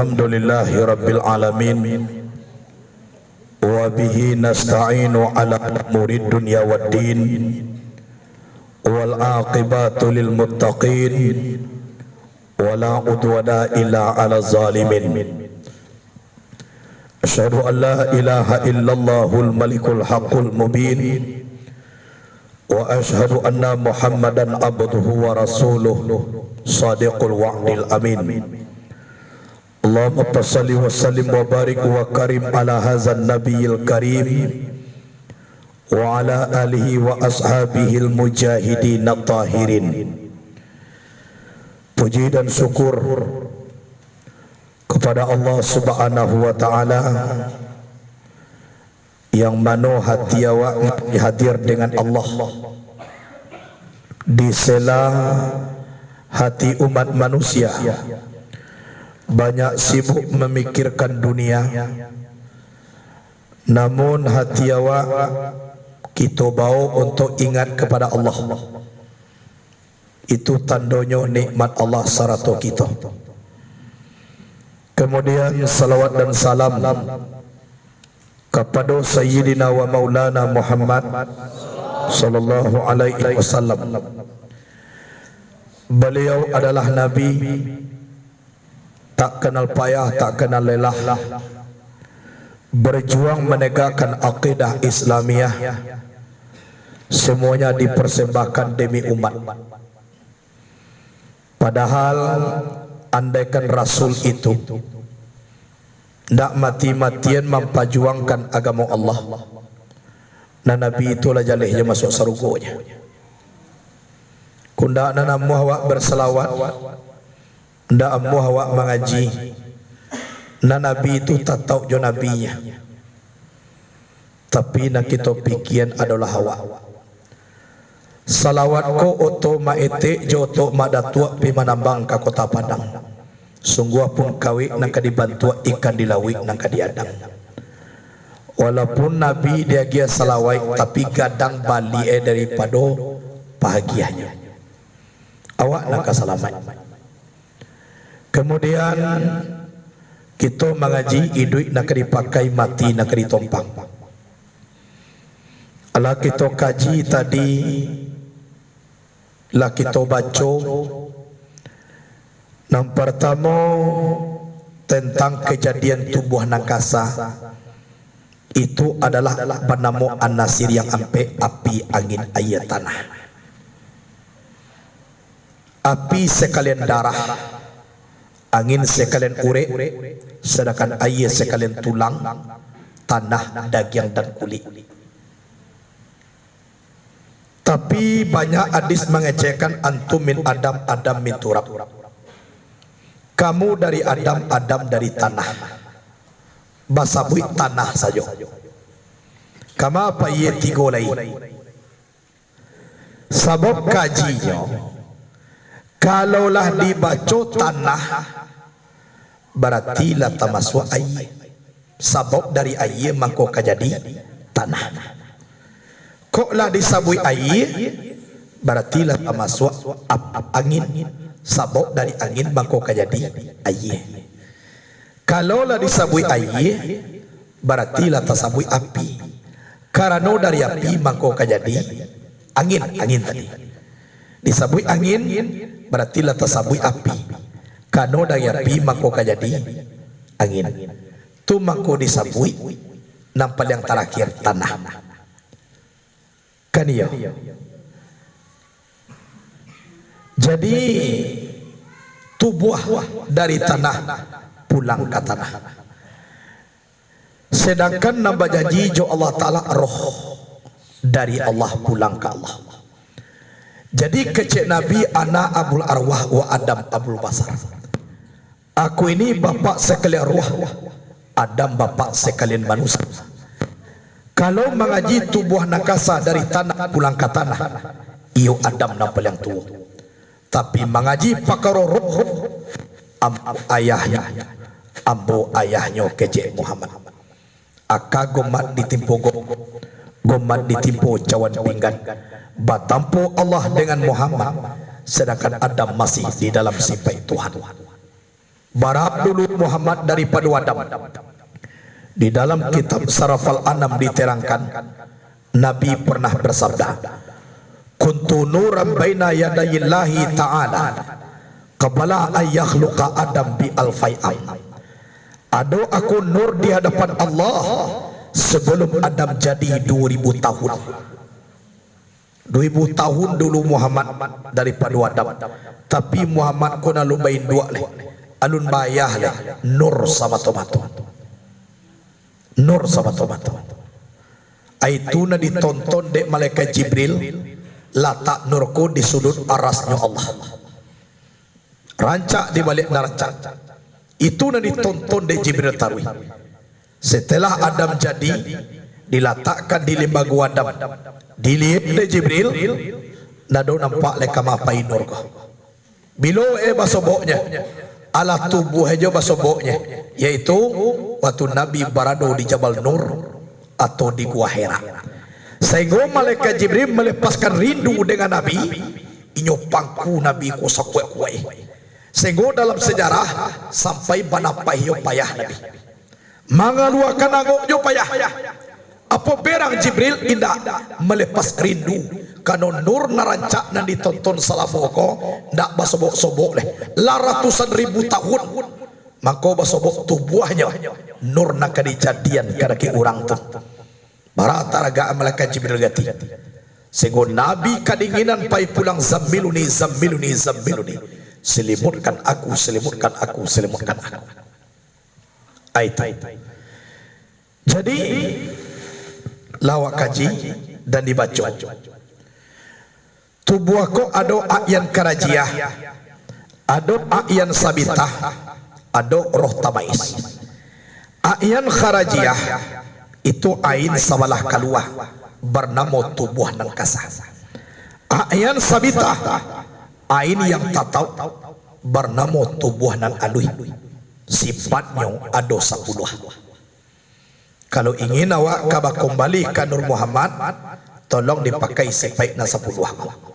Alhamdulillahi Rabbil Alamin, wa bihi nasta'inu ala umuri dunya waddin, wal aqibatu lil muttaqin, wa la udwana illa ala zalimin. Asyhadu an la ilaha illallahul malikul haqqul mubin, wa asyhadu anna Muhammadan abduhu wa rasuluh sadiqul wa'dil amin. Allahumma salli wa sallim wa barik wa karim ala hadzal nabiyil karim wa ala alihi wa ashabihil mujahidin at-tahirin. Puji dan syukur kepada Allah Subhanahu wa taala yang mana hati awak hadir dengan Allah di sela hati umat manusia banyak sibuk memikirkan dunia, namun hati awak kita bawa untuk ingat kepada Allah. Itu tandanya nikmat Allah sarata kita. Kemudian salawat dan salam kepada Sayyidina wa Maulana Muhammad sallallahu alaihi wasallam. Beliau adalah Nabi, tak kenal payah, tak kenal lelah, berjuang menegakkan akidah Islamiyah. Semuanya dipersembahkan demi umat. Padahal andaikan Rasul itu tidak mati-matian memperjuangkan agama Allah, dan Nabi itulah jalihnya masuk surganya. Kunda nana muhawak berselawat, ndak muhawak mengaji, na Nabi itu tak tahu jo nabinya, tapi nak kita pikiran adalah hawa. Salawat ko oto maete jo to madatua pi manambang ka kota Padang. Sungguh pun kawi nang kadibantua ikan dilawi nang kadiadang. Walaupun Nabi dia gia salawai, tapi gadang bali daripada bahagianya. Awak nak selamat. Kemudian kita mengaji hidup nak dipakai, mati nak ditompang. Ala kita kaji tadi, lah kita baca yang pertama tentang kejadian tubuh nangkasa. Itu adalah bernama An-Nasir yang ampe api angin air tanah. Api sekalian darah, angin sekalian urek, sedangkan air sekalian tulang, tanah, daging dan kulit. Tapi banyak hadis mengecehkan antum min Adam, Adam min turab. Kamu dari Adam, Adam dari tanah. Basabui tanah saja. Kamu apa ia tiga lain? Sebab kajinya, kalaulah dibaca tanah, berarti lah tamaswa air. Sebab dari air mangko kajadi tanah. Kok lah disabui air, berarti lah tamaswa angin. Sebab dari angin mangko kajadi air. Kalau lah disabui air, berarti lah tasabui api. Karena dari api mangko kajadi angin. Angin tadi disabui angin, berarti lah tasabui api. Karena dari api mangko kajadi angin. Tu mangko disabui nampal yang terakhir tanah. Kan iya. Jadi tubuh dari tanah pulang ke tanah. Sedangkan nambah janji jo Allah Ta'ala roh dari Allah pulang ke Allah. Jadi kecik Nabi ana abul arwah wa Adam abul basar. Aku ini bapak sekalian ruh, Adam bapak sekalian manusia. Kalau mengaji tubuh nakasa dari tanah pulang ke tanah, iyo Adam nampal yang tua. Tapi mengaji pakar roh, ayahnya, ambo ayahnya kecik Muhammad. Aka gomat ditimpo gomat ditimpo cawan pinggan. Batampo Allah dengan Muhammad, sedangkan Adam masih di dalam simpai Tuhan. Barab dulu Muhammad daripada Adam. Di dalam kitab Sarafal Anam diterangkan, Nabi pernah bersabda, kuntu nuran baina yadayillahi ta'ala qabla an yakhluqa Adam bi alfai'am. Ado aku nur di hadapan Allah sebelum Adam jadi 2000 tahun. 2000 tahun dulu Muhammad daripada Adam. Tapi Muhammad kena lumbain dua leh. Alun bayah leh. Nur sama tomato. Nur sama tomato. Itu na ditonton dek malaikat Jibril, latak nurku di sudut arasnya Allah. Rancak di balik narancak. Itu na ditonton dek Jibril tarwi. Setelah Adam jadi, diletakkan di lembaga Adam. Dilihat dek Jibril, nado nampak leka mapai nur ko. Bilo basoboknya, ala tubuh aja basoboknya, yaitu waktu Nabi berada di Jabal Nur atau di Gua Hira. Sehingga malaikat Jibril melepaskan rindu dengan Nabi, inyo pangku Nabi ko sakwe-kwe. Sehingga dalam sejarah sampai banapai yo payah Nabi. Mengeluarkan angoknya payah. Apa berang Jibril indah melepas rindu karena nur narancak nan ditonton salamoko ndak basobok-sobok leh laratusan ribu tahun maka basobok tubuhnya nur nak kejadian kadaki orang tu barata raga malaikat Jibril gati sehingga Nabi kadinginan pai pulang zammiluni selimutkan aku jadi lawak kaji dan dibaca tubuh aku ada a'yan karajiah, ada a'yan sabitah, ada roh tamais. A'yan karajiah itu ain sawalah kaluah bernama tubuh nang kasah. A'yan sabitah ain yang tatau bernama tubuh nang alui. Sifatnya ada 10. Kalau ingin awak kabah kembali ke Nur Muhammad, tolong dipakai sebaiknya 10.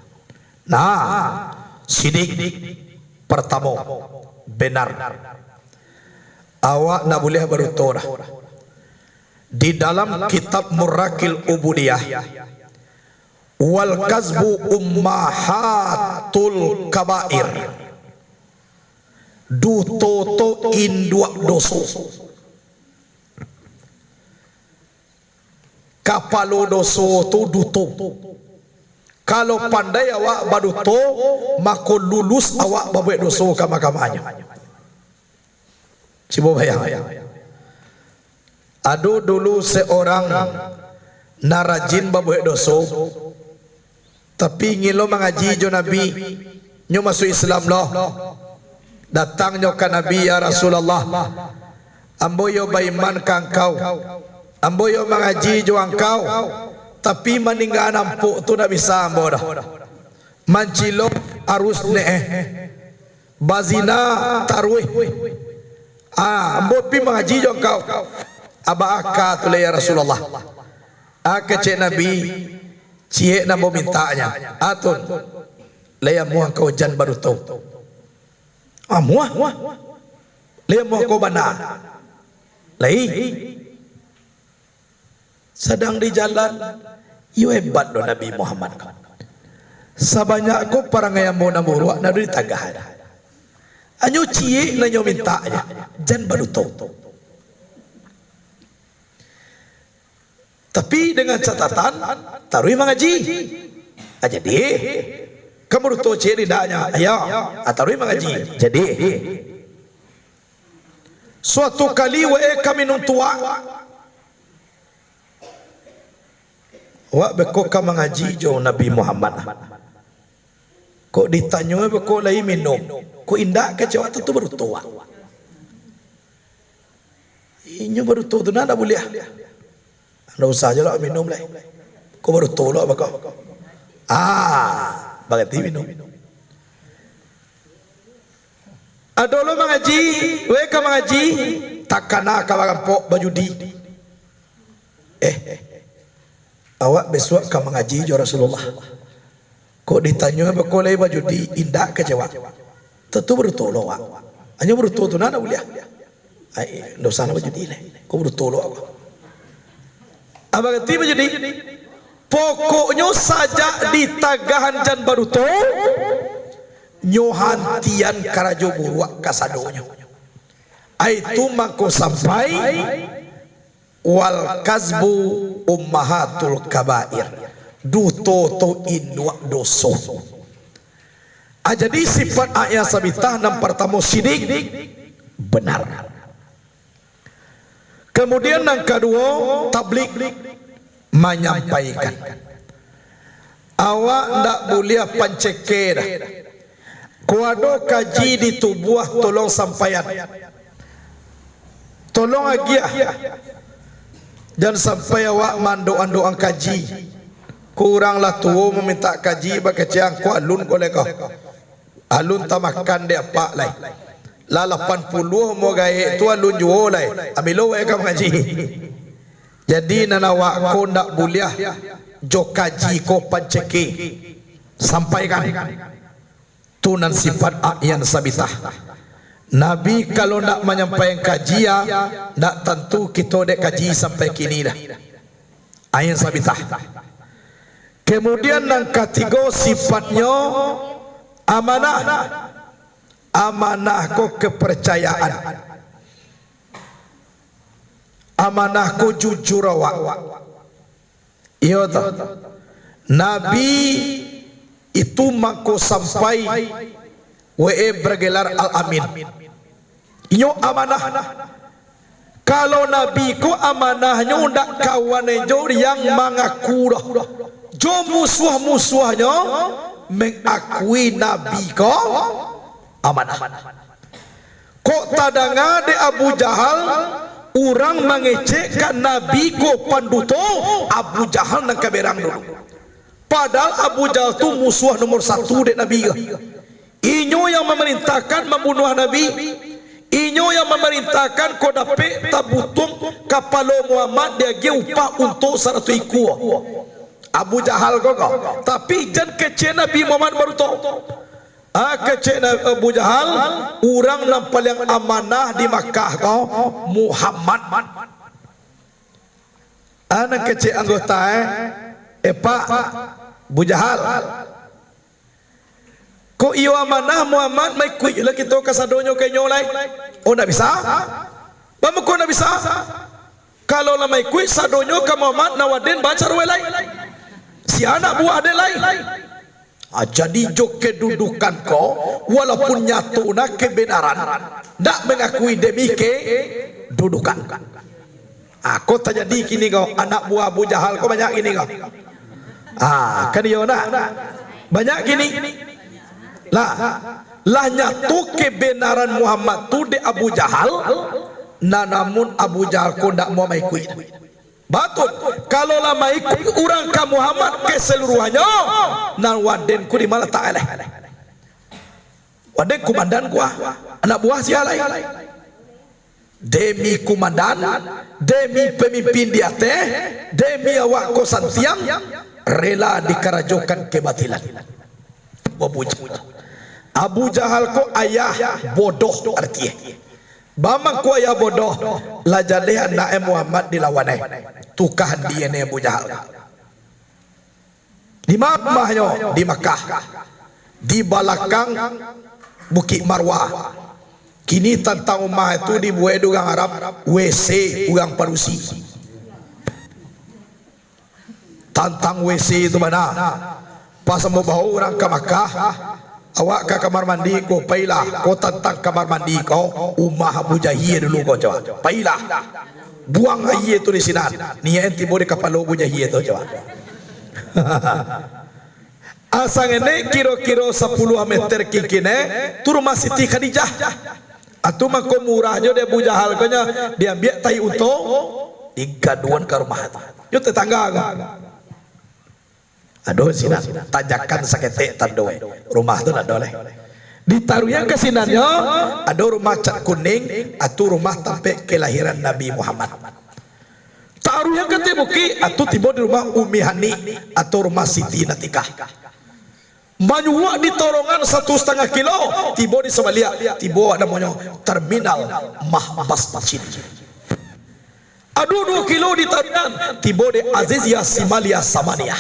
Nah, sidik pertama benar. Awak nak boleh beruturah di dalam kitab Murakil Ubudiyah wal kazbu ummahatul kabair. Dutoto indua doso. Kapalo doso tu duto. Kalau pandai awak baduto, maka lulus awak babuat doso kama-kamanya. Cuba bayang. Ada dulu seorang narajin babuat doso, tapi ngilo mengaji jo Nabi, nyo masuk Islam loh. Datang nyo ke Nabi, ya Rasulullah, amboyo baiman kangkau. Amboyo mengaji jo angkau, tapi meninggal nampuk tu nak bisa ambo dah. Mancilo arus bazina tarwih. Ambo pi mengaji jo angkau. Aba aka tu ya Rasulullah. Aka cek Nabi, cie nabo mintanya. Atun, leya muah kau jan baru tau. Muah, leya muah kau bana. Lei. Sedang di jalan, you hebat do Nabi Muhammad. Sebanyak ko parang ngayam mo na murwa na di tagahan. Anyo cie na nyo mintanya, jan baru to. Tapi dengan catatan, taruh mengaji. Jadi, kamu to cie didanya, ayo, taruh mengaji. Jadi, suatu kali kami nuntua. Wak beko ka mengaji jo Nabi Muhammad. Kok ditanya beko lai minum. Kok indah ke cewek tu baru tua. Inyo baru tua tu nada boleh. Anda usah je lah minum lai. Kok baru tua lah beko. Bagati minum. Adolo mengaji, weka mengaji, takana ka bagampok bajudi. Awak besok ka mengaji jo Rasulullah. Kok ditanya apa kolai baju di indah kecewa. Tentu bertolong awak. Hanya berutuh tu nana boleh. Ai dosa na jadi le. Ko berutuh lo aku. Abang ti jadi pokoknya saja di tagahan jan baruto nyohantian karajo buruak kasadonyo. Aitu mangko sampai wal kazbu ummahatul kabair. Duto to inwa doso. Jadi sifat ayat sabitah nam pertama sidik benar. Kemudian yang kedua tablik menyampaikan. Awak ndak boleh pancekir. Kuado kaji di tubuh tolong sampaian. Tolong agiah. Dan sampai awak mandoan-doan kaji. Kuranglah tua meminta kaji bagi ciang ku alun boleh kau. Alun tamakan dia pak lai. La 80 mo gaya tu alun jual lai. Amilo wae kam kaji. Jadi nanawa ko ndak boleh jo kaji ko panceki. Sampaikan. Tunan sifat yang sabitah. Nabi kalau nak menyampaikan kajian, nak tentu kita dek kaji sampai kini dah. Ayat sabitah. Kemudian yang ketiga sifatnya amanah. Amanah ko kepercayaan. Amanah ko jujur awak. Iya toh. Nabi itu mako sampai bergelar al-amin. Iyo amanah. Kalau Nabi ko amanahnya undak kawan jo yang mengaku dah. Jo musuh-musuhnya mengakui Nabi ko amanah. Kok tadanga de Abu Jahal orang mengecekkan Nabi ko panduto Abu Jahal nang kaberang dulu. Padahal Abu Jahal tu musuh nomor 1 de Nabi. Inyo yang memerintahkan membunuh Nabi. Inyo yang memerintahkan kau dapat tabutung kapalo Muhammad dia ge upah untuk 100 iku. Abu Jahal kau. Tapi jan kecil Nabi Muhammad baru tahu. Kecil Abu Jahal orang yang paling amanah di Makkah kau Muhammad. Anak kecil anggota Pak Abu Jahal. Ko iyo amanah Muhammad mai kuy lah kita kasadonyo kay nyolay. Oh na bisa? Bamo ko na bisa? Kalau la mai kuy sadonyo ka Muhammad nawadin baca ruwelay. Si anak buah adelay. Jadi jo kedudukan ko walaupun nyatu na kebenaran ndak mengakui demi kedudukan. Kau tak jadi kini kau anak buah Abu Jahal kau banyak ini kau. Kan iyo na banyak gini. Lah nyatu kebenaran Muhammad tu de Abu Jahal. Namun Abu Jahal ko ndak mau maikui. Betul. Kalau lah maikui orang ka Muhammad keseluruhannya nan waden ku di mana tak eleh. Waden komandan gua, anak buah sialai. Demi komandan, demi pemimpin dia teh, demi awak ko santiang rela dikarajokan kebatilan. Abu Jahal ko ayah bodoh artinya. Bamang ko ayah bodoh lajale anak Muhammad dilawanai. Tukahan dia ne Abu Jahal. Di mamahnya di Makkah. Di belakang Bukit Marwah. Kini tentang rumah itu dibuat orang Arab WC orang Parusi. Tantang WC itu mana? Pas mau bawa orang ke Makkah, awak ke kamar mandi ko pailah, ko tentang kamar mandi ko umah Abu Jahil dulu ko coba. Pailah. Buang air itu di sini. Ni enti boleh kapalo Abu Jahil itu coba. Asang ini kira-kira 10 meter kikine tu rumah Siti Khadijah. Atu mako murah jo de Abu Jahal ko nya diambil tai unto digaduan ke rumah itu. Yo tetangga ka. Aduh sina tajakan sakete tandoe rumah tu nak doleh ditaruhnya ke sinannya ada rumah cat kuning atau rumah sampai kelahiran Nabi Muhammad taruhnya ke tibuki atau tiba di rumah Umi Hani atau rumah Siti Natikah Manyuak di torongan 1,5 kilo, tiba di Somalia, tiba namanya terminal Mahbas Masjid. Aduh 2 kilo di Tarian, tiba di Azizia Simalia Samania.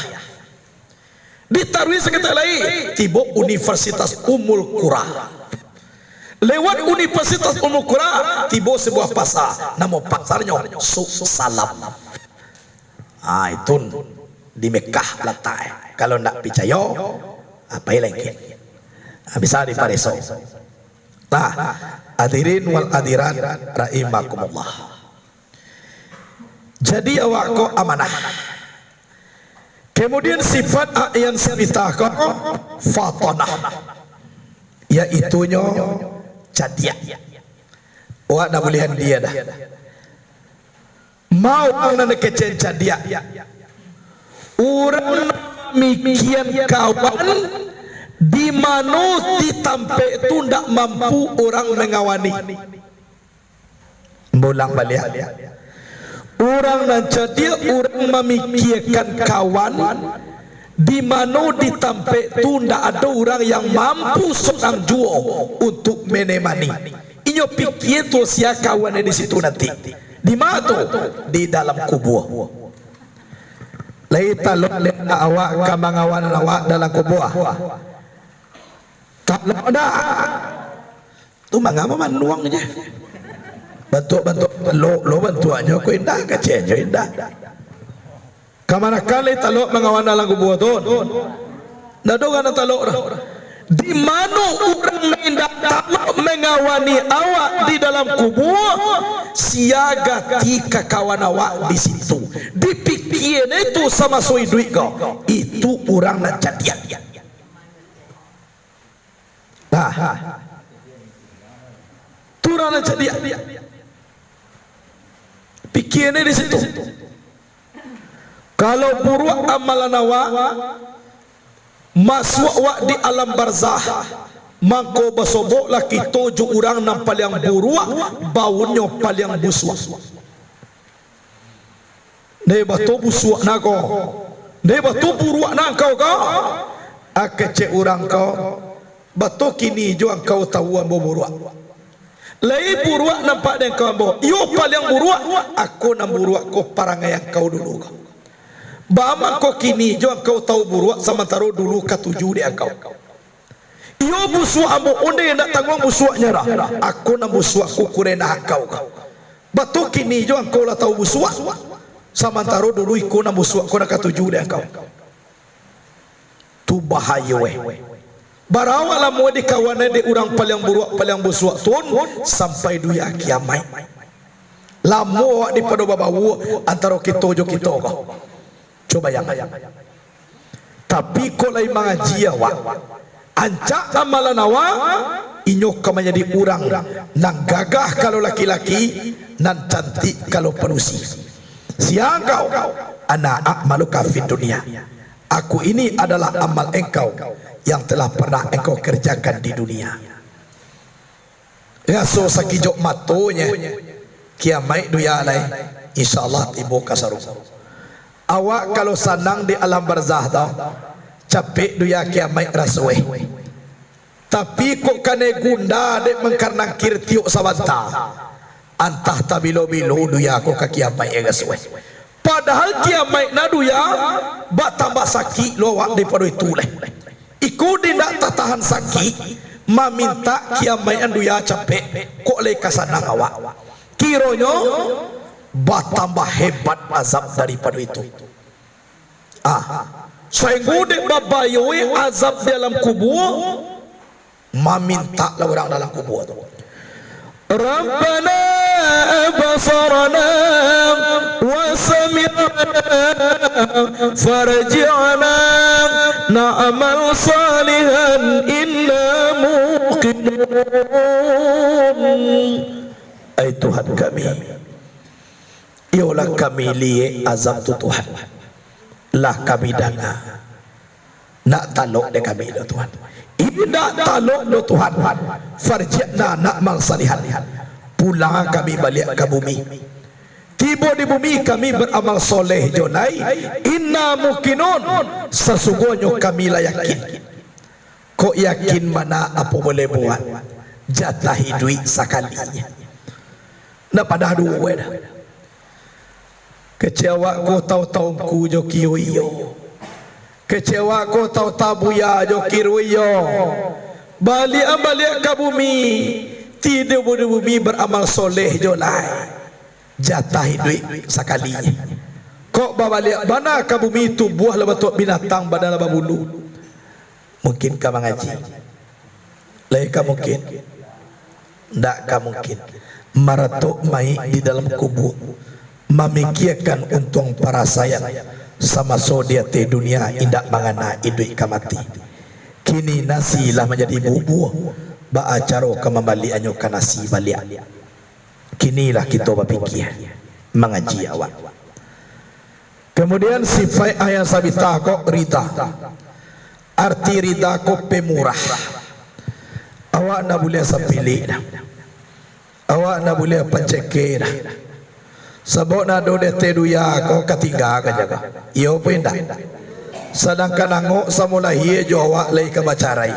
Di Tarwi sekitar lain, tiba Universitas Ummul Qura. Lewat Universitas Ummul Qura, tiba sebuah pasar, nama pasarnya Suq Salam. Itu di Mekah letak. Kalau nak percaya, apa yang lain? Bisa di Pareso. Nah, hadirin wal hadirat rahimakumullah. Jadi awak ko amanah. Kemudian sifat yang sebitahkan fatanah, yaitunya jadiah. Awak nak melihat dia dah. Mau orang nak kecen jadiah. Orang mikian kawan di mana ditampe itu tidak mampu orang mengawani. Mulang balik. Orang nan jadi orang memikirkan kawan di mana ditampe itu tidak ada orang yang mampu seorang juo untuk menemani. Inyo pikir tu sia kawan di situ nanti. Di mana tu? Di dalam kubur. Laita lolena awak kamangawan awak dalam kubur. Tak ada. Tu mangama manuang je. Bantu lo bantuannya ko indah kacenyo indah. Kamana kali talok mangawan dalam kubur tu. Nado kana talok. Di mana orang hendak talok mengawani awak di dalam kubur, siaga tika kawan awak di situ. Dipikir itu sama soi duit kau. Itu orang nak jadian. Nah, tu orang nak jadian. Pikirnya di situ. Kalau buruk amalan awak, masuk awak di alam barzah, mangko basobok laki 7 orang yang paling buruk, baunya paling busuk. Dia batu busuk nak kau, dia batu buruk nak kau. Akece orang kau, batu kini juang kau tahuan buruk. Lai buruk nampak dan kau ambo, yo paling buruk, aku nam buruk kau parangai yang kau dulu kau. Bama kau kini juang kau tahu buruk sementara dulu ketujuh dia kau. Yo busuk ambo onde nak tanggung busuknya dah. Aku nam busuk aku kurena kau. Batu kini juang kau lah tahu busuk. Sementara dulu ikut nam busuk kau nak ketujuh dia kau. Tu bahaya weh. Barawalah mau di kawannya di orang paling buruk paling busuk tun sampai dunia kiamat. Lamo di pada babawu antara kita jo kita kau. Coba yang. Tapi kalau lain mengaji awak, ancak amalan awak, inyok kamu jadi orang nang gagah kalau laki-laki, nan cantik kalau penusi. Siang kau, ana a'maluka fid dunia. Aku ini adalah amal engkau yang telah pernah engkau kerjakan di dunia. Ngaso sakijok matonya, kiamai duya alai, insyaallah tibo kasaru. Awak kalau senang di alam barzah tau, capek duya kiamai raswe. Tapi kok kane gunda dek mengkarnang kirtiuk sabanta, antah tabilo-bilo duya kok kiamai raswe. Padahal kiamai na duya bak tambah sakit lawak daripada itu leh. Iku dindak tahan sakit, meminta kiamai duya capek kok le kasanang awak. Kironyo bertambah hebat azab daripada itu. Sehingga babayoi azab dalam kubur, meminta lah orang dalam kubur tu. Rabbana basarana wa sami'na farji'na na'mal salihan inna muqinun. Ay Tuhan kami, ialah kami liye azab tu Tuhan. Lah kami danga nak talok de kami do Tuhan. Tidak talok do Tuhan. Farji'na na'mal salihan. Pulang kami balik ke bumi. Tiba di bumi kami beramal soleh jonai. Inna mukinun. Sesungguhnya kami lah yakin. Kok yakin mana apa boleh buat? Jatahi duit sekalinya. Nak pada dua dah. Kecewa ko tahu-tahu ku joki yo. Kecewa ko tahu-tahu buya joki ruyo. Balik ke bumi. Tidak boleh bumi beramal soleh jolai. Jatahi duit sekalinya. Kok balik mana ke bumi itu buah lebatuk binatang badan laba bulu. Mungkin kau mengaji. Laika mungkin. Tak kau mungkin. Maratuk mai di dalam kubur. Memikirkan untung para sayang. Sama so dia te dunia indak mangana idui kamati. Kini nasi lah menjadi bubuh. Ba acaro kembali anyukan nasi balik. Kinilah kita berfikir mengaji awak. Kemudian sifat ayat sabita kok rida. Arti rida kok pemurah. Awak nak boleh sapilih dah. Awak nak boleh pencekir dah. Sebab nak do de teduya kau ketinggal kan jaga. Iyo pindah. Sedangkan angok samula hiye jo awak lai ke bacarai.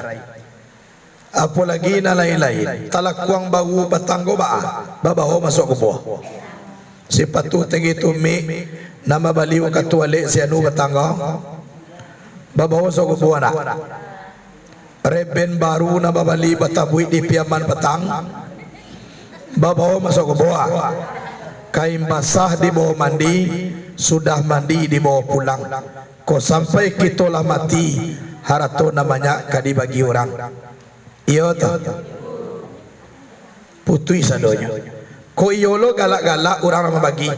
Apalagi na lain-lain. Talakuang baru batanggo ba. Babaho masuk ke bawah. Sipatu tinggi tu mi nama baliu katuale si anu batanggo. Babaho masuk ke bawah nak. Reben baru nama bali batabui di piaman batang. Babaho masuk ke bawah. Kain basah di bawah mandi, sudah mandi di bawah pulang. Kau sampai kita lah mati, harato namanya kadi bagi orang. Iyo tu putui sadonya. Kau iyolo galak-galak orang ramah bagi.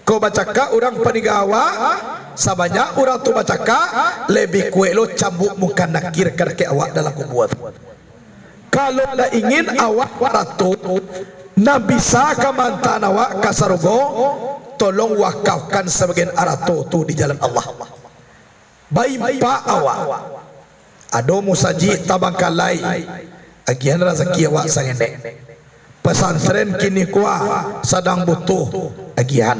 Kau bacaka orang panigawa, sabanya orang tu bacaka lebih kue lo cambuk muka nakir kerake awak dalam kubur. Kalau dah ingin awak ratu na bisa ke mantan awak kasarugo, tolong wakafkan sebagian arato tu di jalan Allah. Baik pak awak. Ado musaji tabangkalai agian rezeki awak sangendek. Pesantren kini kuah sedang butuh agian.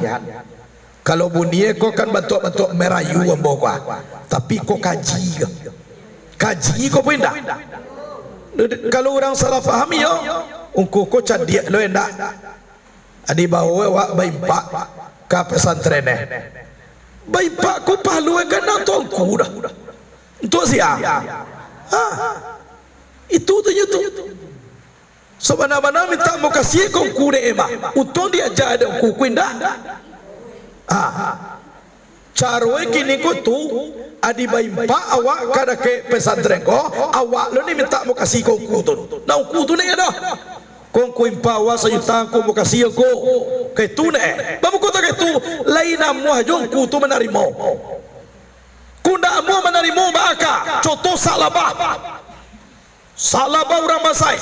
Kalau bunyi kau kan bentuk-bentuk merayu ambo kuah. Tapi kau kaji ke? Kaji kau pindah. Kalau orang salah faham yo, ungku kau cadia lo endak. Adi bawa awak baik pak ke pesantren eh. Baik pak kau palu kan nak tuangku dah. Untuk siapa? Itu tu itu. Sebenarnya minta mau kasih kau kuda emah. Untung dia jadi kau kuindah. Caroi kini kau tu adi baimpa awak kada ke pesantren kau awak lo ni minta mau kasih kau kutun. Nah kutun ni ada. Kau kuimpa awak sejuta kau mau kasih kau. Kau ni. Bamu kau tak itu lain amuah jom kutun menerima. Kunda amu menerima maka contoh salabah orang Masai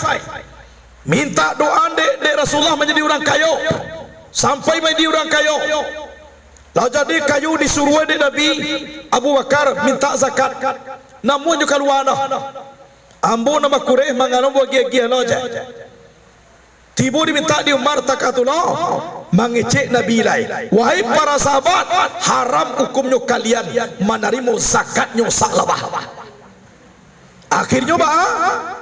minta doa de Rasulullah menjadi orang kayo sampai menjadi orang kayo lalu jadi kayu disuruh de Nabi Abu Bakar minta zakat namun juga luana ambo nama kureh mangano bagi-bagi loja tiba diminta di Umar takatullah mengecek Nabi lain. Wahai para sahabat, haram hukumnya kalian menerima zakatnya salabah. Akhirnya bah,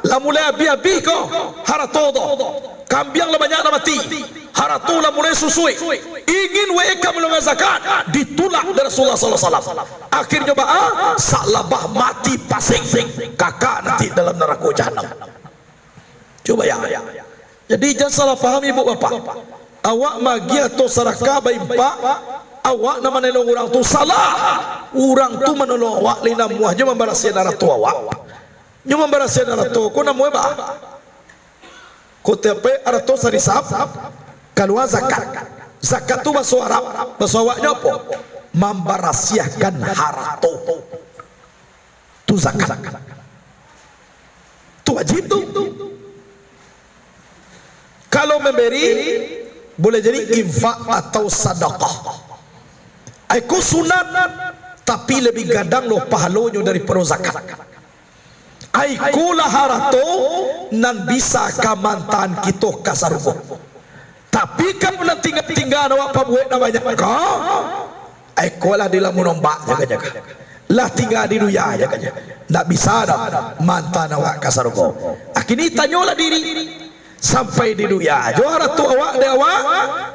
lah mulai habis kau harato do. Kambiang lah banyak nak mati. Harato lah mulai susui. Ingin mereka melunga zakat ditolak dari Rasulullah SAW. Akhirnya bah, salabah mati pasing. Kakak nanti dalam neraka jahanam. Coba ya. Jadi jangan salah faham ibu bapa. Awak magi atau sarakah baimpa, awak nama menolong orang tu salah. Orang tu menolong awak lina muah je membarasi darah tu awak. Nyo membarasi darah tu ko namu ba? Ko tepe arah tu sarisap kalua zakat. Zakat tu bahasa Arab, bahasa awaknya apa? Membarasiakan harta. Tu zakat. Tu wajib tu. Kalau memberi boleh jadi infak atau sedekah. Aku sunat tapi lebih gadang lo pahalonyo dari peroh zakat. Aku lah harato nan bisa kamantan kita kasarugo. Tapi kamu nak tinggal awak pabuet namanya kau. Aku lah di lamun ombak jaga-jaga. lah tinggal di dunia aja kan, ndak bisa dah mantan awak ka surga. Akini tanyalah diri, sampai di dunia aja ratu awak dewa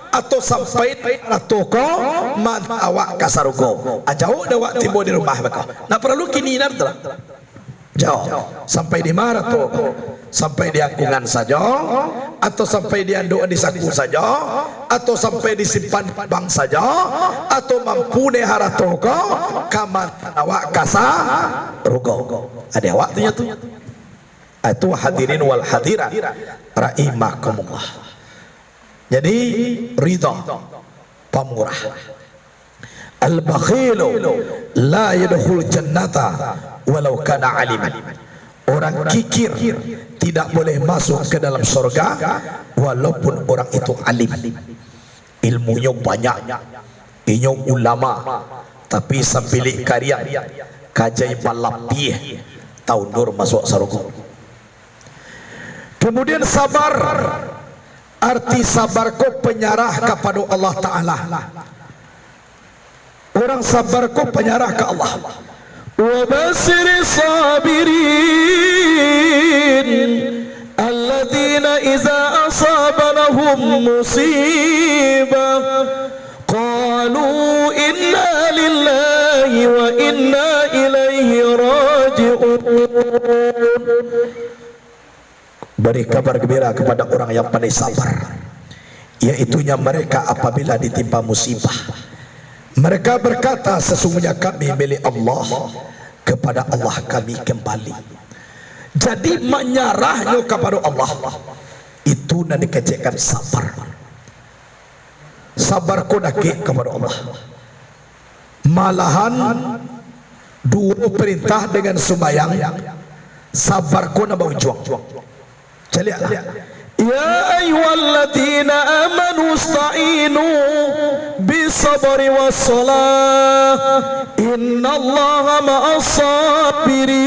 atau sampai ratu ko mantan awak ka surga. Ajau dewa timbul di rumah mereka. Nak perlu kini nanti jauh sampai di mana tuh? Sampai di angkungan saja, atau sampai di anduk di saku saja, atau sampai disimpan bank saja, atau mampu di haratoko kaman awak kasa rugo. Ada waktunya tuh. Itu hadirin wal hadirat rahimakumullah. Jadi ridha pamurah. Al-bakhilu la yadkhul jannata walau kana aliman. Orang kikir tidak boleh masuk ke dalam surga walaupun orang itu alim, ilmunya banyak, inyo ulama, tapi sambil karya kajai palapih tahu nur masuk surga. Kemudian sabar, arti sabar ko penyerah kepada Allah Ta'ala. Orang sabar ko penyerah ke Allah. وَبَشِّرِ الصَّابِرِينَ الَّذِينَ إِذَا أَصَابَ لَهُم مُّصِيبَةٌ قَالُوا إِنَّا لِلَّهِ وَإِنَّا إِلَيْهِ رَاجِعُونَ. Beri kabar gembira kepada orang yang pandai sabar, yaitunya mereka apabila ditimpa musibah. Mereka berkata, sesungguhnya kami milik Allah, kepada Allah kami kembali. Jadi menyerahnya kepada Allah itu nak dikecekkan sabar. Sabar ko dake kepada Allah. Malahan dua perintah dengan sembahyang, sabar ko nak berjuang. Lihatlah. Ya ayyuhalladzina amanu ista'inu bisabri wassalah innallaha ma'as sabirin.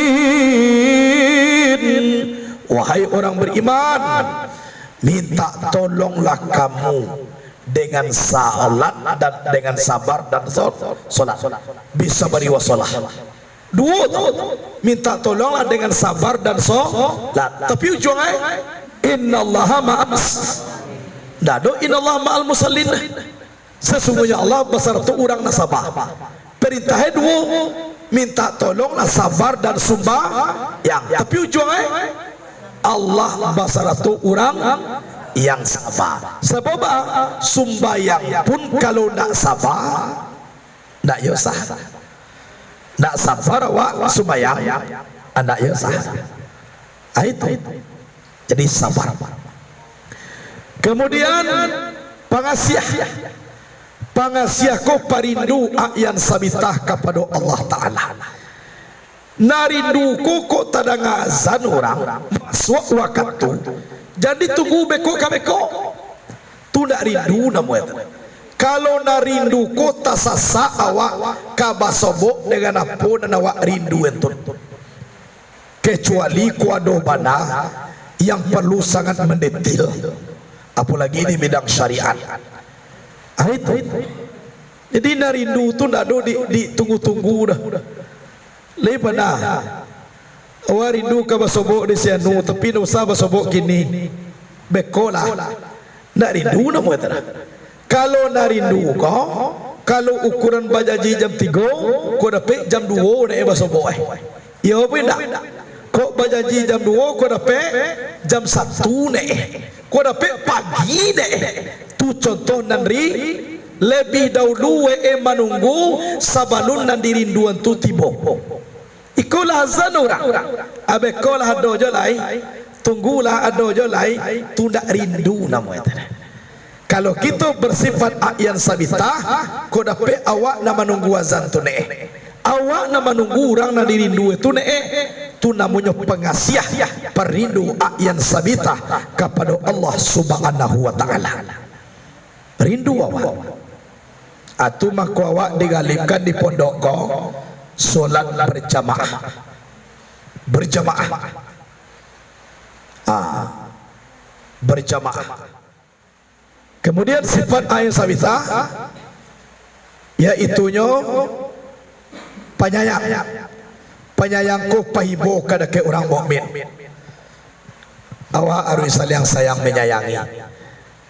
Wahai orang beriman, minta tolonglah kamu dengan salat dan dengan sabar dan salat. Bisabri wassalah. Dua minta tolonglah dengan sabar dan salat. Tapi ujungnya innallaha ma'as, dado innallaha ma'al musallin. Sesungguhnya Allah beserta orang nasabah. Perintahnya dua, minta tolonglah sabar dan yang. Tapi ujungnya Allah beserta orang yang sabar. Sebab sumbayang pun kalau nak sabar, nak yosah. Nak sabar awak sumbayang, anak yosah. Itu. Jadi sabar. Kemudian pangasiah ko parindu ayan sabitah kepada Allah Ta'ala. Narindu ko tada ngazan orang masuk waktu. Jadi tunggu beko kabeko. Tu nak rindu namu itu. Kalau narindu ko tasasa awak kabasobok dengan apa dan awak rindu itu. Kecuali kuado bana yang perlu sangat mendetail, apalagi ini bidang syariat. Itu. Jadi narindu tu nak do ditunggu-tunggu dah. Lepas dah, awak rindu ke basobok di sianu, tapi nak usah basobok kini. Bekolah, nak rindu nak muat dah. Kalau nak rindu kau, kalau ukuran bajaji jam 3, kau dapat jam 2 nak basobok. Ya apa dah? Kau berjanji jam 2, kau dapat jam 1 nih. Kau dapat pagi nih. Tu contoh nanti lebih dahulu menunggu sabalun nan dirinduan tu tiba. Ikulah azan orang. Abe kolah dojo lai, tunggulah dojo lai, tu nak rindu namu itu. Kalau kita bersifat ayan sabitah, kau dapat awak nak menunggu azan tu nih. Awak nak menunggu orang nak dirindu itu nih. Itu namanya pengasiah, perindu ayan sabitah kepada Allah Subhanahu wa Ta'ala. Rindu awak. Atu maku awak digalipkan di pondok kau, solat berjamaah. Berjamaah. Kemudian sifat ayan sabitah, yaitunya penyayangku pahibo kada ke orang mukmin. Awak harus saling sayang menyayangi.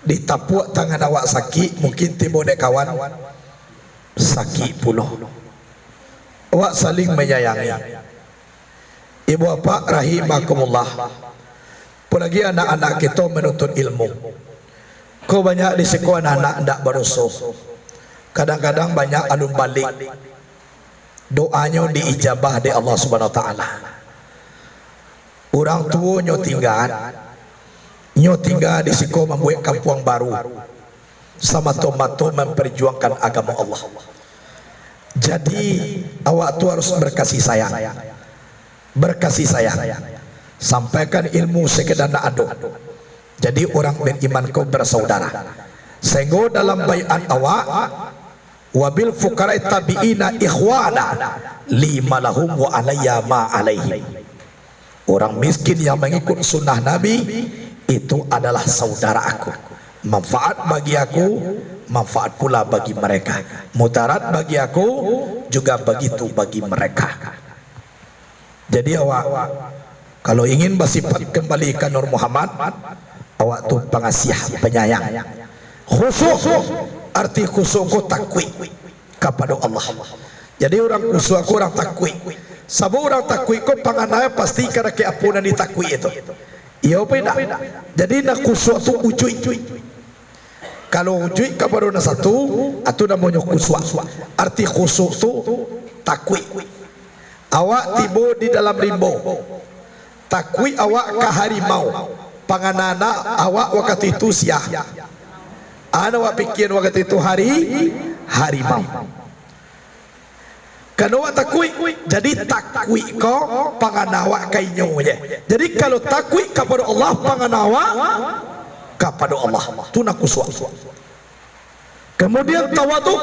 Ditapuk tangan awak sakit, mungkin timbul dek kawan sakit puluh. Awak saling menyayangi. Ibu bapa rahimakumullah. Apalagi anak-anak kita menuntut ilmu. Kau banyak di sekolah anak-anak tidak berusuh. Kadang-kadang banyak alun balik. Doanya diijabah di Allah Subhanahu Wa Taala. Orang tua nyo tinggal di sekolah membuat kampung baru. Sama tomato memperjuangkan agama Allah. Jadi awak tu harus berkasih sayang. Berkasih sayang. Sampaikan ilmu sekedar nak adu. Jadi orang beriman kau bersaudara. Sehingga dalam bayat awak, wabil fuqara tabiina ikhwana lima lahum wa alayya ma alaihim. Orang miskin yang mengikut sunnah Nabi itu adalah saudara aku. Manfaat bagi aku, manfaat pula bagi mereka. Mudarat bagi aku, juga begitu bagi mereka. Jadi awak kalau ingin bersifat kembali ke Nur Muhammad, awak tu pengasih, penyayang. Khusyuk, arti khusyuk ku takwi kepada Allah. Jadi orang khusyuk ku orang takwi. Sebab orang takwi ku panganaya pasti karena keampunan di takwi itu. Iya beda. Jadi nak khusyuk tu ujui. Kalau ujui kepada orang satu, itu namanya khusyuk. Arti khusyuk tu takwi. Awak tiba di dalam rimbo. Takwi awak ke harimau. Panganana awak waktu itu siah. Ana awak pikir waktu itu harimau. Kan awak takwi, jadi takwi ko panganawa kainyo je. Jadi kalau takwi kepada Allah, panganawa kepada Allah. Tu nak khusyuk. Kemudian tawadu,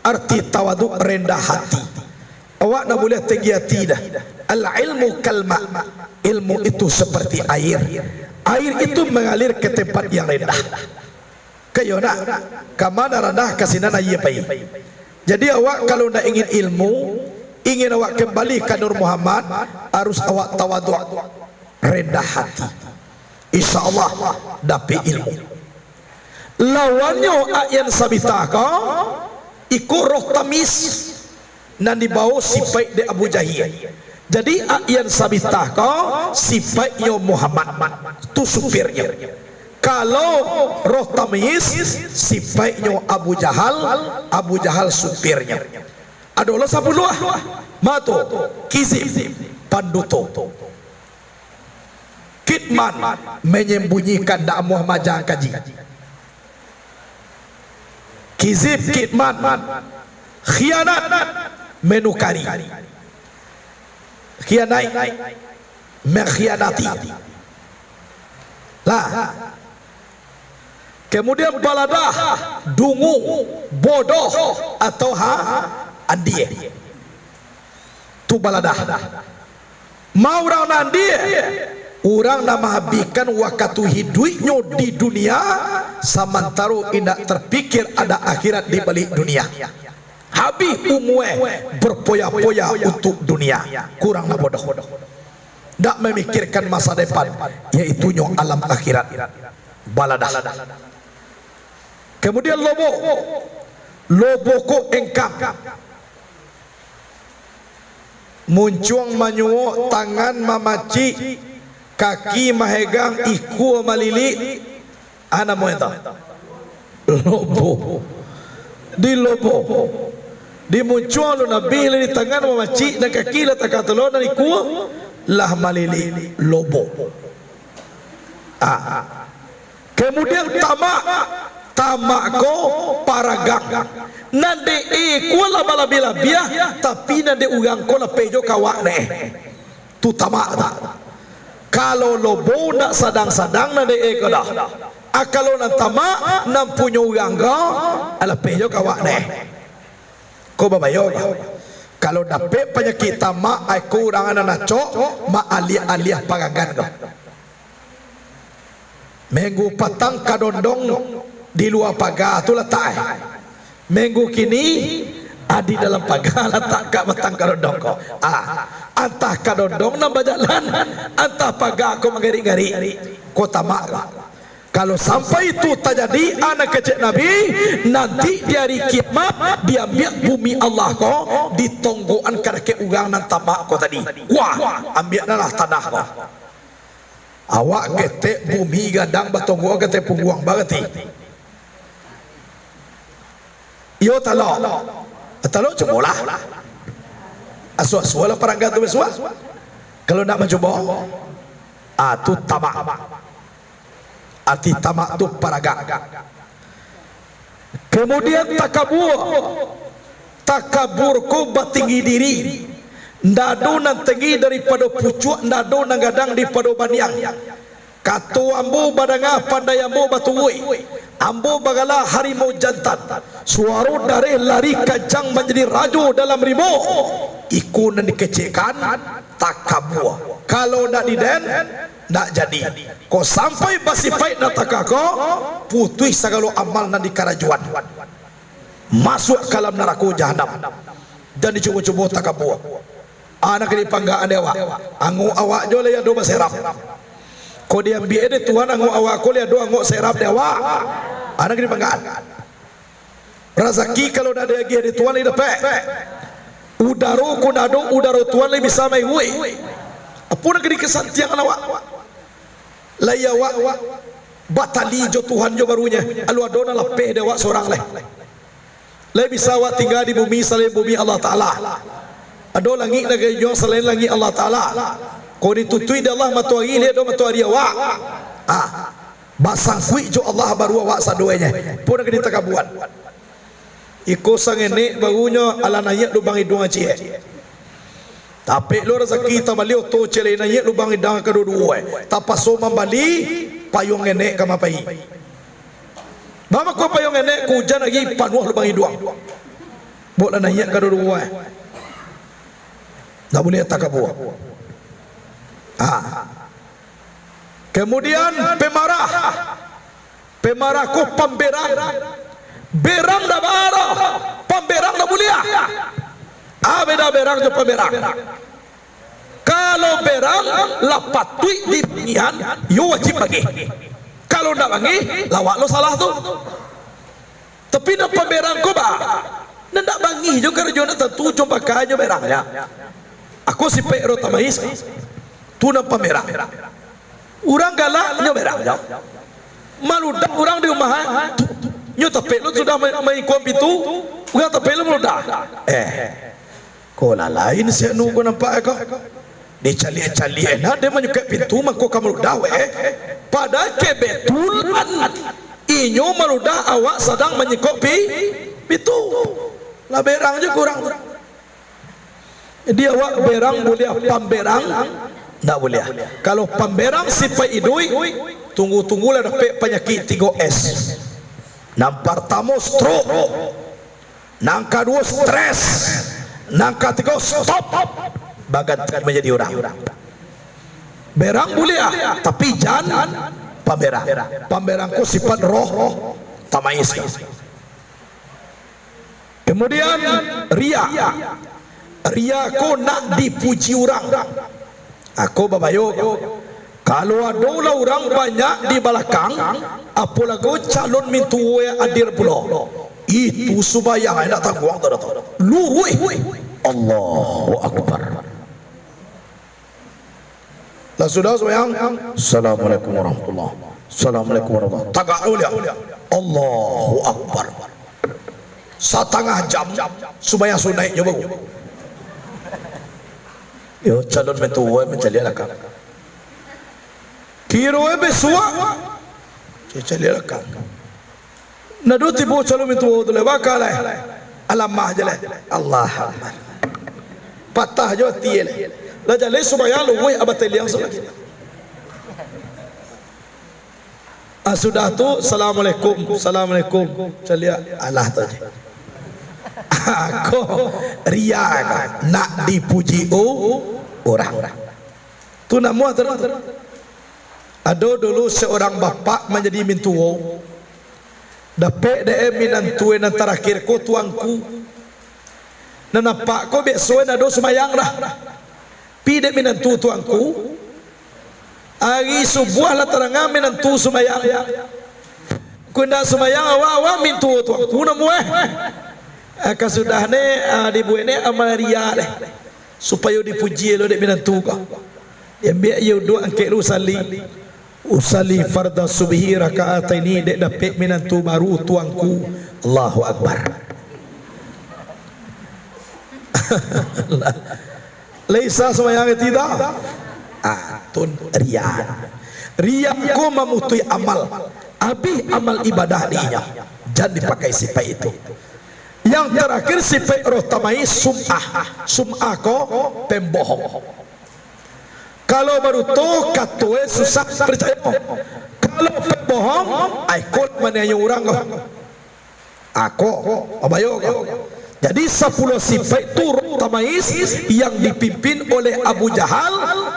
arti tawadu rendah hati. Awak nak boleh tinggi hati dah. Al ilmu kalma. Ilmu itu seperti air. Air itu mengalir ke tempat yang rendah. Kayo nak kamana rendah kasinana iya pai. Jadi awak kalau nak ingin ilmu, ingin awak kembali ke Nur Muhammad, harus awak tawadu, rendah hati. Insyaallah dapat ilmu. Lawannya ayan sabita ka ikut roh tamis nan dibawa sifat de Abu Jahil. Jadi ayan sabita ka sifatnya Muhammad tu supirnya. Kalau roh tamis sifatnya Abu Jahal supirnya. Adalah 10 mato kizib panduto kitman menyembunyikan dak Muhammad jangan kaji. Kizib kitman khianat menukari. Khianat mengkhianati. Lah. Kemudian baladah, dungu, bodoh atau andie. Tu baladah. Mau orang andie, orang nak menghabiskan waktu hidupnya di dunia, sementara tidak terpikir ada akhirat di balik dunia. Habis umue berpoya-poya untuk dunia. Kurang bodoh. Tak memikirkan masa depan, yaitu alam akhirat. Baladah. Kemudian lobo ko engkang muncuang manyuo tangan mamaci kaki mahegang iku malili ana moeta lobo di muncuang lo nabi di tangan mamaci dan kaki la takatulon dan iku lah malili lobo. Kemudian tamak ko paragang nande ko la balabilabiah tapi nande ugang ko la pejo kawane tu tamak ta. Kalau lobo nak sadang-sadang nande ko dah kalau nan tamak nan punya ugang ko ala pejo kawane ko babayo. Kalau dapat penyakit tamak ai kurangan anak cok ma aliah pagangan ko. Minggu petang kadondong di luar pagar tu letak. Minggu kini Adi dalam pagala tak kak batang kadodong ko. Antah kadodong na bajalan, antah paga ko mengari-ngari. Ko tamak. Kalau sampai itu terjadi anak kecil Nabi, nanti di hari kiamat diambil bumi Allah ko ditonggoan kada ke ugang nan tamak ko tadi. Wah, ambil nalah tanah ko. Awak ketek bumi gadang batonggo ketek pungguang bagati. Yo talo cobalah. Asu-asu lah perangkat tu besua. Kalau nak mencoba, tu tamak. Arti tamak tu paraga. Kemudian takabur ko batinggi diri. Ndado nan tinggi daripada pucuk, ndado nan gadang daripada baniang. Katu ambo badanga pandai ambo batungui. Ambo bagala harimau jantan. Suara dari lari kencang menjadi raju dalam rimau. Iku nan dikecilkan takabur. Kalau nak diden, nak jadi. Kau sampai basi pait nak takako, putih segala amal nan dikarajuan. Masuk ke dalam neraka jahanam. Dan dicuba-cuba takabur. Anak ini panggaan dewa. Angu awak jo le do serap. Kau dia ambil de Tuhan angu awak ko le do angu serap dewa. Anak ini panggaan. Rezeki kalau dah ada lagi di Tuhan le dapat. Udaro ko nado udaro Tuhan le bisa mai hui. Apa nak di kesantian awak? Layawak batali jo Tuhan jo barunya. Alu adona lapeh dewa seorang le. Le bisa awak tinggal di bumi selain bumi Allah Taala. Ada langit negeri jo selain langit Allah Taala. Kau ditutui dah Allah matuari le do matuari awak. Basang kui jo Allah baru awak sadoenya. Pun nak ditakabuan. Iko sang enek barunya ala nayak lubang hidung aci. Tapi lo rezeki ta bali oto cele nayak lubang hidung kedua-dua. Tapaso membali payung enek kamapai. Mama ko payung enek ku hujan lagi panuh lubang hidung. Boleh nayak kedua-dua. Tak boleh takabur. Kemudian pemarah ku pemberang. Berang dah barah, pemberang dah mulia. Beda berang je pemberang. Kalau berang lapatui di pilihan, yo wajib bagi. Kalau nak bagi, lawak lo salah tu. Tapi nak pemberang ko ba? Nak bagi jo kerja nak tentu coba kajo berangnya. Aku si Pedro tamais. Tu nak pemberang. Orang galak nyo berang jo. Maludak orang di rumah. Nyo tapi lu sudah main kompi tu, udah tapi lu meludah. Kau lain saya nunggu nampak kau. Dia cali enak dia menyukai pintu mako kamu meludah. Pada kebetulan inyo meludah awak sedang menyekop pintu. Lah berang je kurang. Dia awak berang boleh pamberang, tak boleh. Kalau pamberang sifat idui, tunggu-tunggulah dapat penyakit 3S. Nang pertama stroke, nang kedua stres, nang ketiga stop, bagantikan menjadi orang. Berang boleh tapi jangan pamberang. Pamberangku sifat roh tamais. Kemudian ria ko nak dipuji orang. Aku babayo. Kalau ada orang banyak di belakang, apalagi calon mintu hadir pula. Itu supaya nak tangguang tak datang. Luhui. Allahu Akbar. Lah sudah sembahyang. Assalamualaikum warahmatullahi. Assalamualaikum warahmatullahi. Tagak dulu ya. Allahu Akbar. Setengah jam sembahyang sunat je baru. Yo calon mintu mencari belakang. Kiro besua cecali lekang nadu tibo calon itu tu lebaka le alamah je le Allah Akbar patah jo tiel la jale subaya lu we abateliang so lagi sudah tu assalamualaikum celia Allah tu je aku ria nak dipuji orang tu nak muat terus. Ada dulu seorang bapa menjadi mintuo. Dapat dia minantuen antara terakhir ko tuangku. Nampak ko besok na do sumayang dah. Pide minantu tuangku. Ari subuh lah terang minantu sumayang. Kunda sumayang awa mintu tuangku na mueh. Kasudah ne dibuat ne amal ria deh. Supaya dipuji lo dek minantu ko. Yang biar you doa angkat usali farda subhi rakaat ini dek dapat minantu baru tuangku. Allahu Akbar. Laisa semayang tidak. Tun ria. Ria ko memutui amal. Habis amal ibadah dinya. Jangan dipakai sifat itu. Yang terakhir sifat roh tamai sum'ah. Sum'ah ko pembohong. Kalau baru tu katue susah percaya. Kalau pembohong, ikut mana yang orang kau. Aku, abayo kau. Jadi 10 sifat itu roh tamais yang dipimpin oleh Abu Jahal,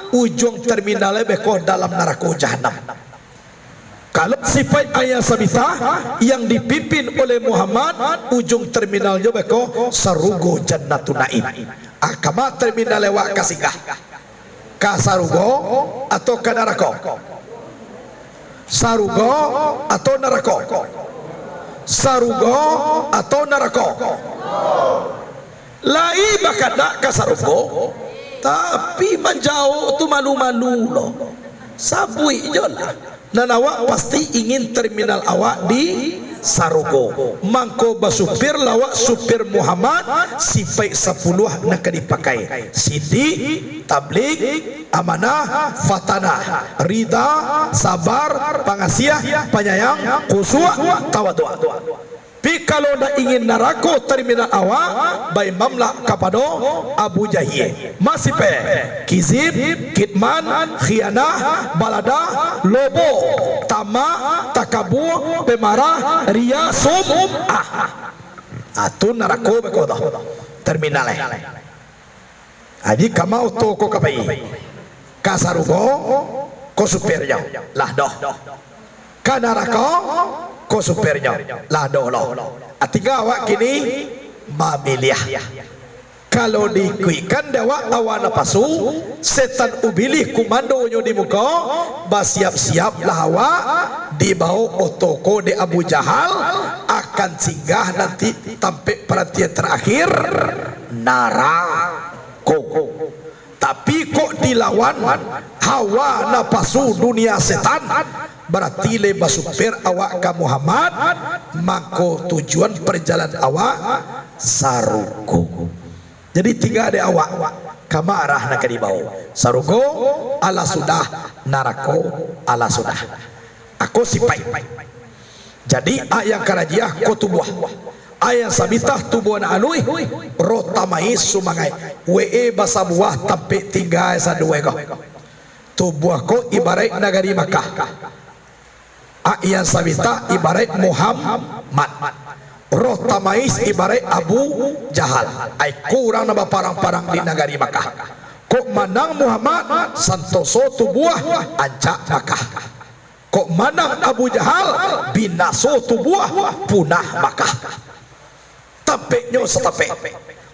ujung terminalnya beko dalam neraka jahanam. Kalau sifat ayat sabitah yang dipimpin oleh Muhammad, ujung terminalnya beko sarugo jannatun naim. Akama terminal lewat kasingah. Kasarugo atau ke neraka? Sarugo atau neraka? Sarugo atau neraka? Lai bakada kasarugo, tapi menjauh tu malu-malu loh. Sabui je lah. Dan awak pasti ingin terminal awak di Sarugo. Mangko basupir lawak supir Muhammad sifat 10 nak dipakai. Sidik, tabligh, amanah, fatanah, rida, sabar, pengasiah, penyayang, khusyuk, tawadhu. Pi kalau dah ingin neraka terminal awak bai mamlak kepada Abu Jahil. Masih pe kizib, kitman, khianah, balada, lobo, tamak, takabur, pemarah, ria, tu neraka bekodah terminal Haji kamau to ko kapai kasarugo ko supirnya lah doh kanaraka ko supirnya lah doh lo atiga awak kini mamiliah kalau dikuikan dewa awana pasu setan ubilih kumandonya di muka basiap-siap lawa dibawa otoko de Abu Jahal akan singgah nanti sampai perhatian terakhir narako. Tapi kok dilawan hawa napasu dunia setan, berarti leba supir awak ke Muhammad, maka tujuan perjalanan awak sarugo. Jadi 3 ada awak kamarah nak dibawa sarugo ala sudah, narako ala sudah. Aku sipai. Jadi ayat karajiah ko tubuh. Ayat sabitah tubuh na alui rotamai sumangai. We basa buah tapi tinggal sadue ko. Tubuh ko ibarat negari Makkah. Ayat sabitah ibarat Muhammad. Rotamais ibarat Abu Jahal. Ai kurang nama parang-parang di negari Makkah. Kok manang Muhammad santoso tubuh ancak Makkah. Kok manang Abu Jahal binaso tubuh punah Makkah. Tampeknya setapek.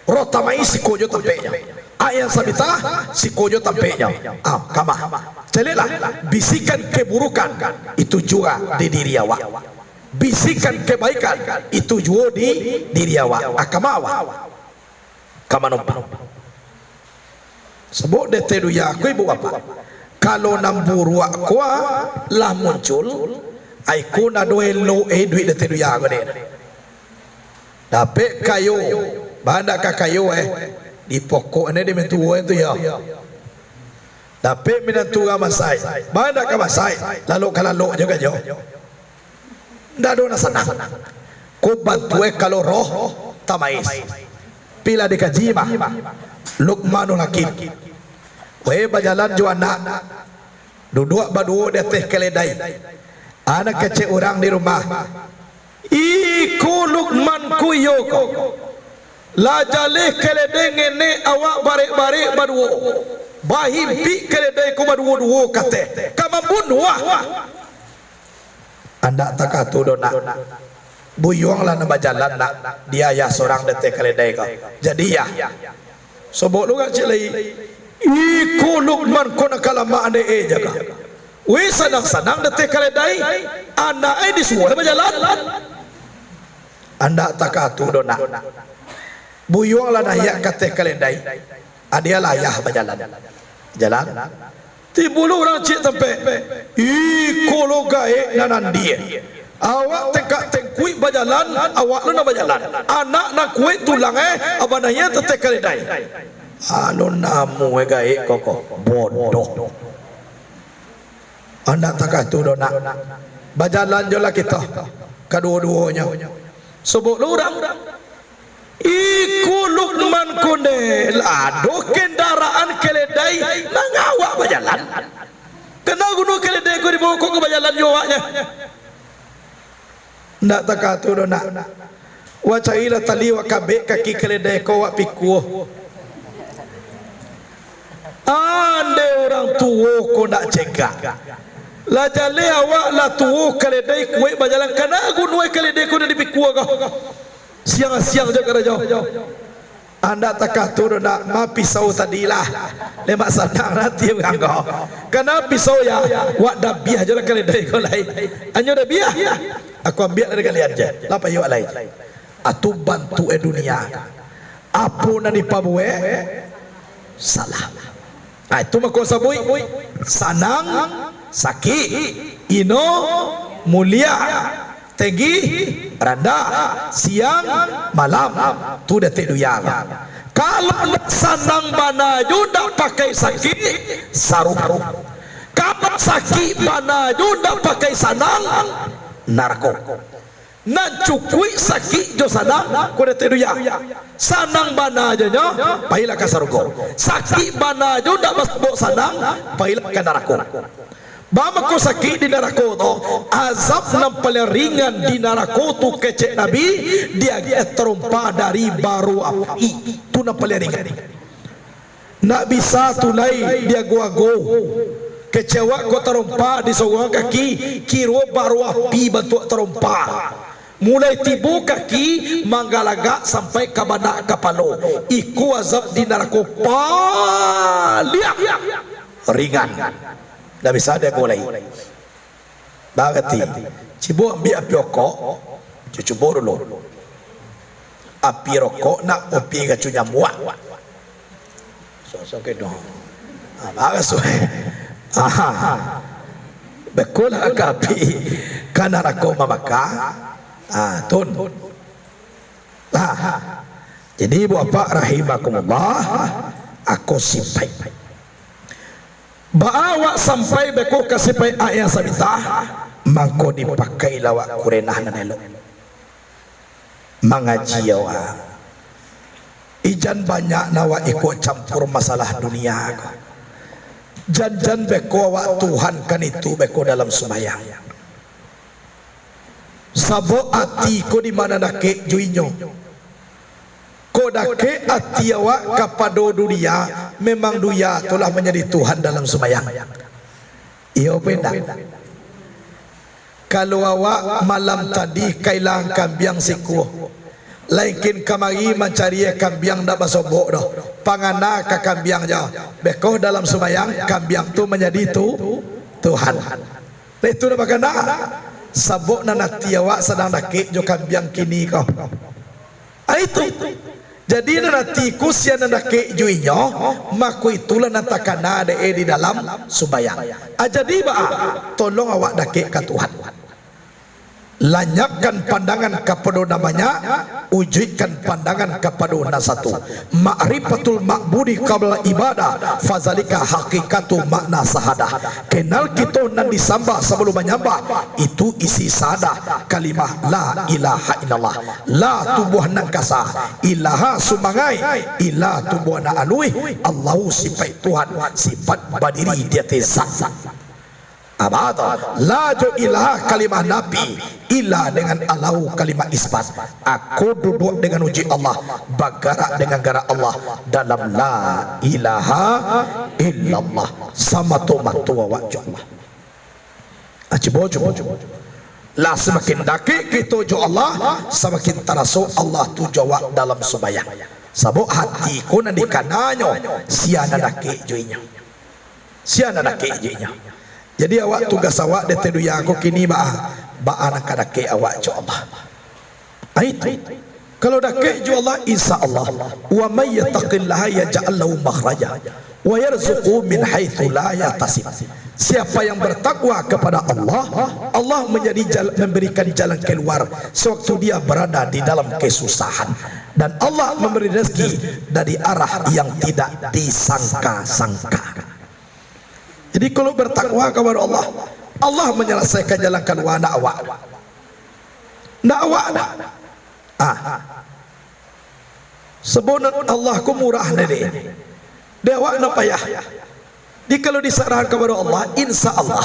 Rotamai si kojo tampeknya. Ayat sabitah si kojo tampeknya. Kamah. Celilah bisikan keburukan itu juga di diri awak. Bisikan kebaikan itu juga di diri awak. Akamawa. Kamanompa. Sebut detedu ya aku ibu apa? Kalau namburu aku lah muncul, aku na doelo duit detedu ya aku deh. Dapat kayu, banda kayu di pokok ini di mentua itu ya. Dapat menantu kamasai, banda kamasai, lalu kalau juga jo. Dado na sana. Ko bantu kalau roh tamais. Pila di kajima, Luqmanul Hakim. We bajalan jo anak. Duduk badu di teh keledai. Anak kecil orang di rumah. Iku Luqman kuyoko la jaleh keledai ngene awak barek-barek baduo bahimpi keledai ku baduo kate kamambun wah anda takatu dona buyung lah nama jalan nak dia ya seorang detik keledai kau jadi ya sobok lu gak cilai iku Luqman ko nakalama ane jaga we sanang-sanang detik keledai anak di semua nama jalan anda takatu dona buyung lah nayak kate keledai dia layah berjalan jalan tibulu orang cik tempe iku lo gae nanan dia awak tengkak tengkui berjalan awak lu nak berjalan anak nak kuih tulang abananya tetek keledai anu namu gae koko bodoh anda takah tu dona berjalan jolah kita kedua-duanya sebut lu orang iku Luqman kunde lado kendaraan keledai mengawak berjalan kena gunung keledai ku dibawa kok ke berjalan jawabnya ndak takatu dona wacaila tali wa kabek kaki keledai ko wa pikuh ande orang tua ko ndak cegah la jale awak la tua keledai kuwe berjalan kena gunung keledai ko di pikuh kau siang-siang jaga jauh anda takatu dona ma pisau tadilah lemak sanang nanti engkau karena pisau ya wak dabiah je keledai ko lain anyo dabiah aku ambil dari kalian je lapa yo lain atu bantu dunia apa nani pabue salah itu mako sabui sanang sakit ino mulia tinggi rendah siang malam tu detik duyang kalau sanang banaju dak pakai sakit sarung kalau sakit banaju dak pakai sanang narko nan cukui sakit jo sanang ko detik duyang sanang banaju nya pailah ka sarung sakit banaju dak masuk sanang pailah ka narko bama ko sakit di neraka tu azab yang paling ringan di neraka tu kecek Nabi dia terumpa dari baru api itu yang paling ringan nak bisa tulai dia gua-go kecewa ko terumpa di seorang kaki kiro baru api bantu terumpa mulai tibu kaki manggalaga sampai ke badak kapalo iku azab di neraka paling ringan dah bisa dia mulai bagati cibo ambil api rokok cuba dulu api rokok nak api gacunya muak so ke dong bagas bekul api kana rokok mamaka tun jadi bapak rahimakumullah aku simpai bawa sampai beko kasih pai ayah sabita mangko dipakai lawak kurenah nanelo mengaji yawa ijan banyak nawa ikut campur masalah dunia jan beko awak Tuhan kan itu beko dalam sembahyang sabo ati ko di mana dake juinyo ko dake ati awak kapado dunia memang dunia telah menjadi Tuhan dalam sembahyang iyo benda kalau awak malam tadi kailang kambiang siku laikin kamari mencari kambiang dak basobok dah pangana ka kambiang jauh bekoh dalam sembahyang kambiang tu menjadi Tuhan itu dah bagana sabok nanati awak sedang dake jo kambiang kini kau itu jadi nanti kusia nandake juinyo maku itulah nantakana de di dalam sembahyang jadi ba tolong awak dake ka Tuhan lanyapkan pandangan kepada namanya ujikkan pandangan kepada nasatu ma'rifatul ma'budi qabla ibadah fazalika hakikatu makna sahadah kenal kita nan disambah sebelum menyembah itu isi sahadah kalimah la ilaha illallah la tubuh nan kasa ilaha sumangai ila tubuh na alui Allahu sifat Tuhan sifat badiri dia tezat abada la jo ilah kalimah nabi ilah dengan alau kalimah isbat aku duduk dengan uji Allah bergerak dengan gerak Allah dalam la ilaha illallah sama tu matu wa Allah coba Lah semakin dakik kita jo Allah, semakin terasa Allah tu jawab dalam sembahyang. Sabuk hati ku nanti kananyo siana dakik joinya. Siana dakik joinya. Jadi awak tugas awak de tedu yang aku kini ba nak dakik awak jo Allah. Itu. Kalau dakik jo Allah insyaallah wa may yattaqillaha yaj'al lahu makhraja wa yarzuqhu min haitsu la yahtasib. Siapa yang bertakwa kepada Allah, Allah memberikan jalan keluar sewaktu dia berada di dalam kesusahan, dan Allah memberi rezeki dari arah yang tidak disangka-sangka. Jadi kalau bertakwa kepada Allah, Allah menyelesaikan jalan keluar dakwah. Dakwah dah. Sebenarnya Allah ku murah nade. Dewa nak payah. Di kalau diserahkan kepada Allah, insya Allah.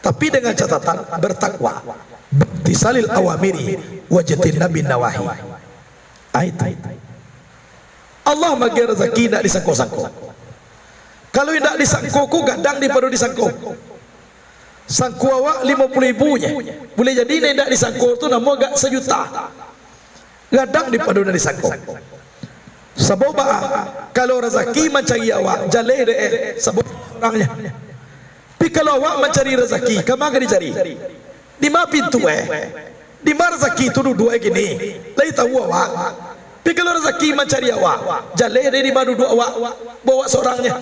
Tapi dengan catatan bertakwa, bertisalil awamiri, wajatin nabi nawahi. Allah bagi rezeki tidak disangko-sangko. Kalau tidak disangko, gadang di perlu disangko. Sangko awak 50.000 nya, boleh jadi tidak disangko tu nama agak 1 juta. Gadang di perlu disangko. Sebab kalau rezeki mencari awak jaleh deh sebab orangnya. Tapi kalau awak mencari rezeki, kemana dicari? Di mana pintu Di mana rezeki itu dua gini. Lai tahu awak. Tapi kalau rezeki mencari awak, jaleh deh di mana duduk awak bawa seorangnya.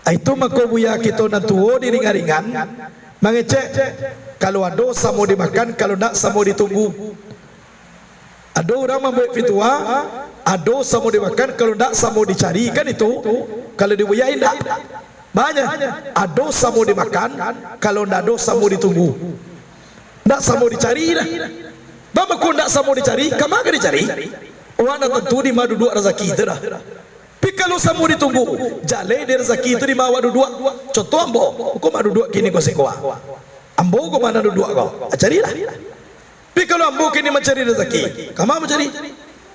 Itu makobuya kita nantuo di ringan-ringan. Mengecek kalau ada samo dimakan, kalau nak samo ditunggu. Ada orang membuat fitua, ada samo dimakan, kalau tak samo dicari, kan itu. Kalau dibuyain tak banyak. Ada samo dimakan, kalau tak ada samo ditunggu. Tak samo dicari dah. Bapa kau tak samo dicari, kemana dicari? Orang nak tentu di mana duduk rezeki itu dah. Tapi kalau samo ditunggu, jaleh di rezeki itu di mana duduk. Contoh ambo, kau mana duduk kini kau sekua. Ambo kau mana duduk kau? Carilah. Tapi kalau ambo kini mencari rezeki, kemana mencari?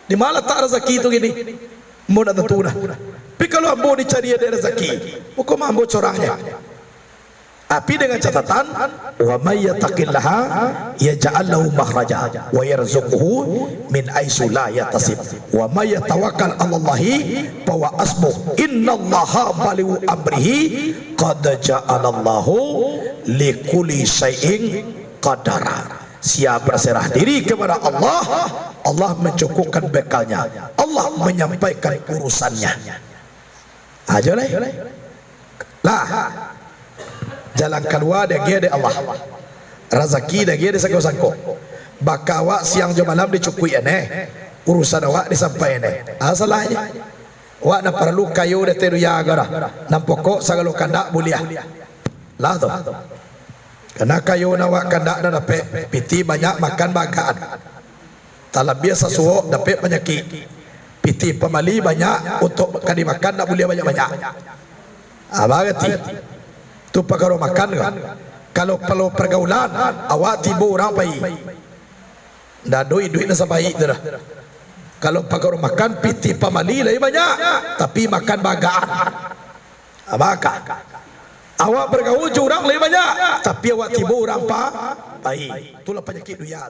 Di mana tak rezeki itu gini? Ambo nak tentu dah. Tapi kalau ambo dicari ada rezeki, hukum ambo corangnya. Tapi dengan catatan, wa may yattaqillaha yaj'al lahu makhraja wa yarzuqhu min aitsu la yahtasib. Wa may yatawakkal 'alallahi fa huwa hasbuh. Innallaha balighu amrihi qad ja'alallahu likulli syai'in qadara. Siapa berserah diri kepada Allah, Allah mencukupkan bekalnya, Allah menyampaikan urusannya. Aja lah. Jalan keluar dia dia Allah. Rezeki dia dia sangko-sangko. Bakawa siang jam malam dicukui urusan awak disampaikan asalahnya. Awak nak perlu kayu dia teru yaga dah. Nam pokok sagalo kandak mulia. Lah tu. Karena kayu nawak kandak dah dapat piti banyak makan bagaan. Tak biasa suok dapat penyakit. Piti pemali banyak untuk kadi makan nak boleh banyak-banyak. Berarti tu perkara makan kan. Kalau perlu pergaulan awak tiba orang baik. Dah duit nak sampai itu dah. Kalau perkara makan piti pemali lagi banyak tapi makan bagaan. Maka awak bergaul curang lebih banyak tapi awak tiba orang baik. Itulah penyakit dunia.